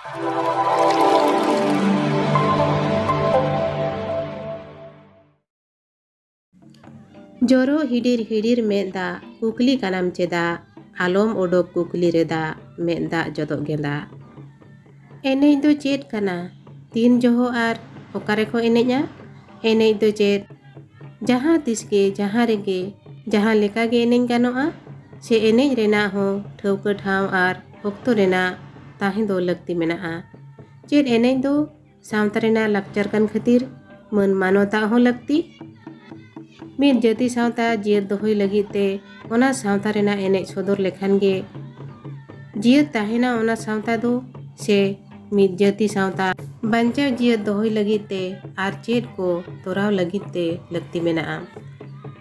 Joro hidir hidir meda kukli kanam ceda alom odok kukli reda meda jotok genda. Enej do ced kana tin joho ar okare ko enejnya? Enej do ced jahan tisge jahan rege jahan leka ge enej ganoa se enej rena ho thauka thaw ar okto rena tahen do lakti menaa. Ced enej do sawta rena lakchar kan khatir man manota ho lakti. Mid jati sawta jiat dohoy lagit te ona sawta rena enej sodor lekhan ge jiat tahena ona sawta do se mid jati sawta banchaw jiat dohoy lagit te ar ced ko toraw lagit te lakti menaa.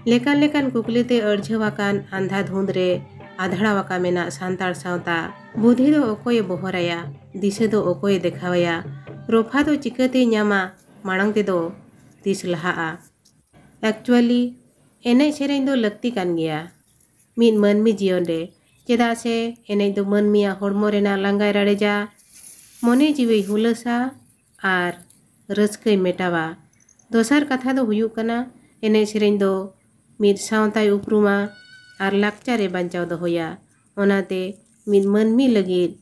Lekan kukli te arjhawakan andha dhund re adhrawaka mena santar sawta budhi do okoye bohoraya disa do okoye dekhawaya rofa do chikate nyama marang te do tis lahaa. Actually enej sereng do lakti kan gea mid manmi jiyon re cheda se enej do manmiya hormo rena langai rareja mone jiwi hulasa ar raskay metawa. Dosar katha do huyuk kana enej sereng do mid sawtai upruma ar lakchare banchaw dohoya onate mid manmi lagit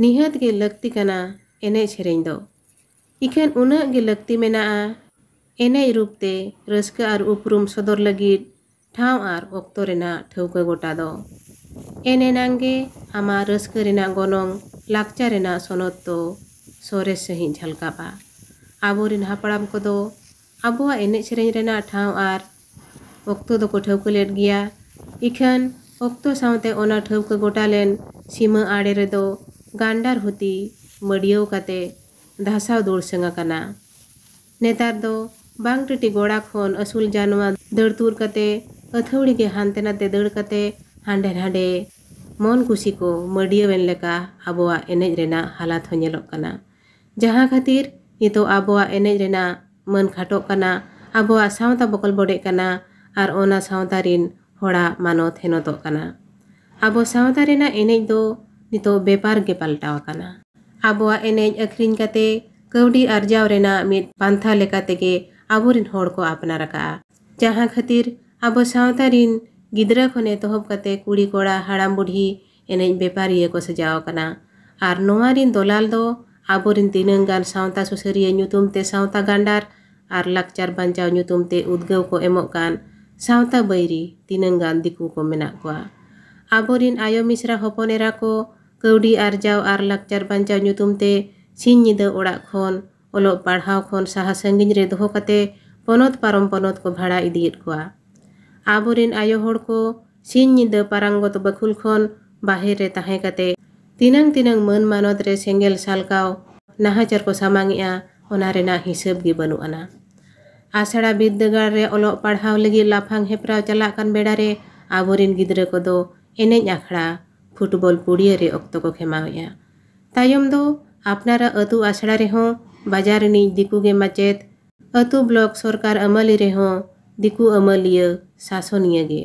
nihat ge lakti kana enej sereng do. Ikan una ge lakti menaa enej rupte raska ar uprum sodor lagit thaw ar okto rena thauka gota do. Enenang ge ama raska rena gonong lakchar rena sonotto sores sahih jhalkaba. Aborin haparam kodo aboa enej sereng rena thaw ar okto do ko thauka led gea. Ikan okto sawte ona thauka gota len sima aare redo gandar huti madiyaw kate dhasaw dur sanga kana. Netar do bang titi goda khon asul janwa dar tur kate athawdi ge hante nate dar kate hande hande mon kusi ko madiyawen leka aboa enej rena halat ho nyelok kana. Jaha khatir nito aboa enej rena man khatok kana aboa sawta bokol bodek kana ar ona sawta rin hora manot henotok kana. Abo sawta rena enej do nito bepar ge paltaw kana. Aboa enej akhrin kate kaudi arjaw rena mid pantha leka tege aborin hor ko apnar raka. Jaha khatir abo sawta rin gidra khone tohob kate kuri kora haram budhi enej bepariye ko sajaw kana. Ar noa rin dolal do aborin tinang gan sawta susariya nyutum te sawta gandar ar lakchar banchaw nyutum te udgaw ko emok kan sawta bairi tinang gan diku ko menak kwa. Aborin ayo misra hopon era ko kaudi arjaw ar lakchar banchaw nyutum te sin nyida orak khon olok parhaw khon saha sangin re doho kate ponot parom ponot ko bhada idiyet kwa. Aborin ayo hor ko sin nyida parangot bakhul khon bahir re tahe kate tinang man manot re senggel salkaw nahajar ko samangia ona rena hisab gi banu ana. Asara biddagar re olok parhaw lagi laphang hepraw chalak kan beda re aborin gidra kodo enej akhra football pudiya re okto ko khemawya. Tayom do apnara atu asara reho bajar ni diku ge macet atu blok sorkar amali reho diku amaliya sasoniya ge.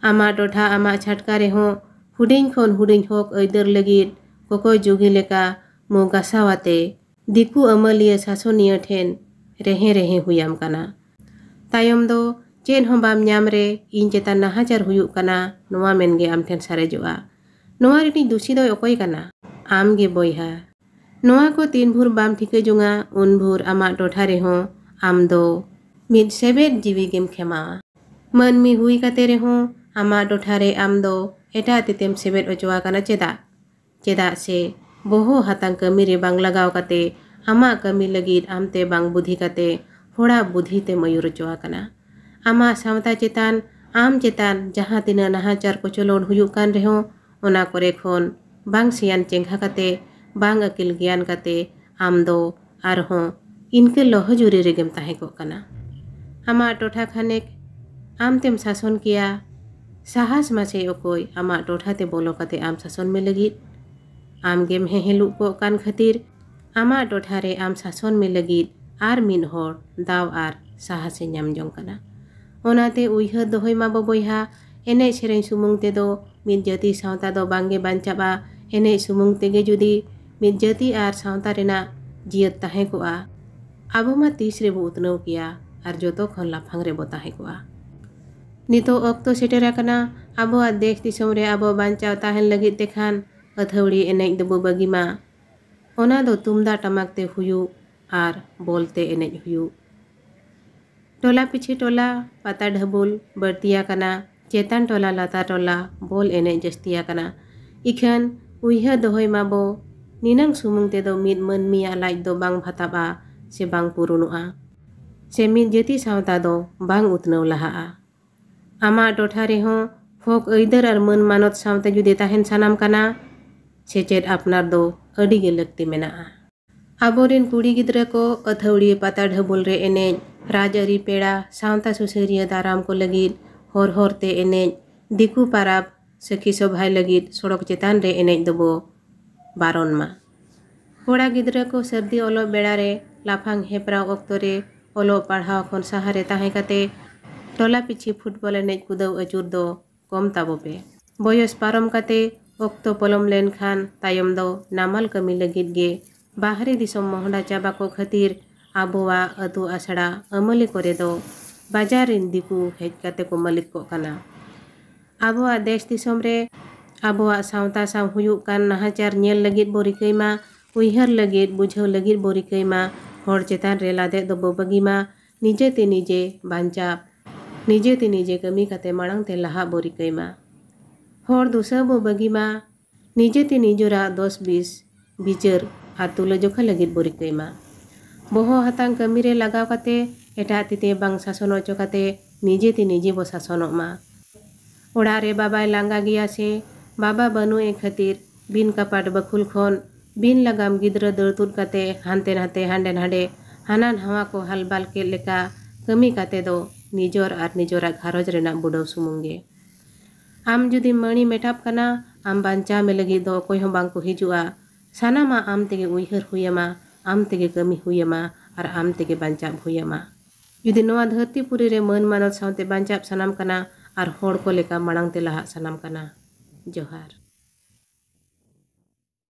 Ama totha ama chhatka reho huding khon huding hok aidar lagit kokoy jogi leka mo gasawate diku amaliya sasoniya then rehe huyam kana. Tayom do chen hom bam nyam re in chetan nahajar huyuk kana noa men ge am then sarejoa. Noa rini dusi doy okoy kana am ge boyha. Noa ko tin bhur bam thika junga un bhur ama totha reho am do mid sebet jiwi gem khemawa. Manmi hui kate reho ama totha re am do eta titem sebet ojoa kana cheda. Cheda se boho hatang kami re bang lagaw kate ama kami lagit amte bang budhi kate hora budhi te mayur ojoa kana. Ama sawta chetan am chetan jaha tina nahachar ko cholon huyuk kan reho ona kore khon bang sian chengha kate bang akil gyan kate am do arho inke loho juri regem tahe ko kana. Ama totha khanek am tem sason kiya sahas mase okoy ama totha te bolo kate am sason me lagit am gem heheluk ko kan khatir ama totha re am sason me lagit ar min hor daw ar sahase nyam jong kana. Onate uihar dohoy mabo boyha enej sereng sumung te do mid jati sawta do bangge bancaba enej sumung tege judi mid jati ar sawta rena jiat tahe koa, abo ma tis rebo utnau kia ar joto khon laphang rebo tahe koa. Nito okto seter akana aboa desh disom re abo banchaw tahen lagit tekhan athawdi enej dobo bagi ma. Ona do tumda tamak te huyuk ar bol te enej huyuk. Tola piche tola pata dhabul bartiya kana, chetan tola lata tola bol enej jastiya kana. Ikhan uiha dohoy mabo ninang sumung te do mid manmiya laaj do bang bhataba se bang purunu'a. Se mid jati sawta do bang utnau laha'a. Ama totha rehon folk aidar ar man manot sawte judi tahen sanam kana, seced apnar do adi ge lakti mena'a. Aborin kudi gidra ko athawdi pata dhabul re enej, rajari peda sawta susariya daram ko lagid hor hor te enej, diku parab sakhi sobhai lagid sorok chetan re enej dobo baron ma. Koda gidra ko sardi olo beda re laphang hepraw okto re olo parhaw khon sahare tahe kate tola pichi football enej kudaw achur do kom tabope. Boyos parom kate okto polom len khan tayom do namal kami lagid ge bahari disom mohda chaba ko khatir abowa atu asada amali kore do bajarin diku hej kate ko malik ko kana. Abowa desh disom re abowa sawta saw huyuk kan nahachar nyel lagid bo rikai ma, uihar lagid bujhaw lagid bo rikai ma, hor chetan re lade do bo bagi ma, nije te nije banchap nije te nije kami kate marang te laha bo rikai ma. Hor dusa bo bagi ma, nije te nijora 10-20 bichar ar tula jokha lagid bo rikai ma. Boho hatang kami re lagaw kate eta tite bang sasono cho kate nije te nije bo sasono ma. Oda re babay langa giya se baba banu e khatir bin kapat bakhul khon bin lagam gidra dartud kate hante nate hande nade hanan hawa ko halbal ke leka kami kate do nijor ar nijora gharoj rena budaw sumunge. Am judi mani metap kana am bancha me lagi do koy hon bang ko hijua, sanama am tege uihar huyama, am tege kami huyama ar am tege banchap huyama. Judi noa dharti puri re man manot sawte banchap sanam kana ar hor ko leka marang te laha sanam kana. Johar.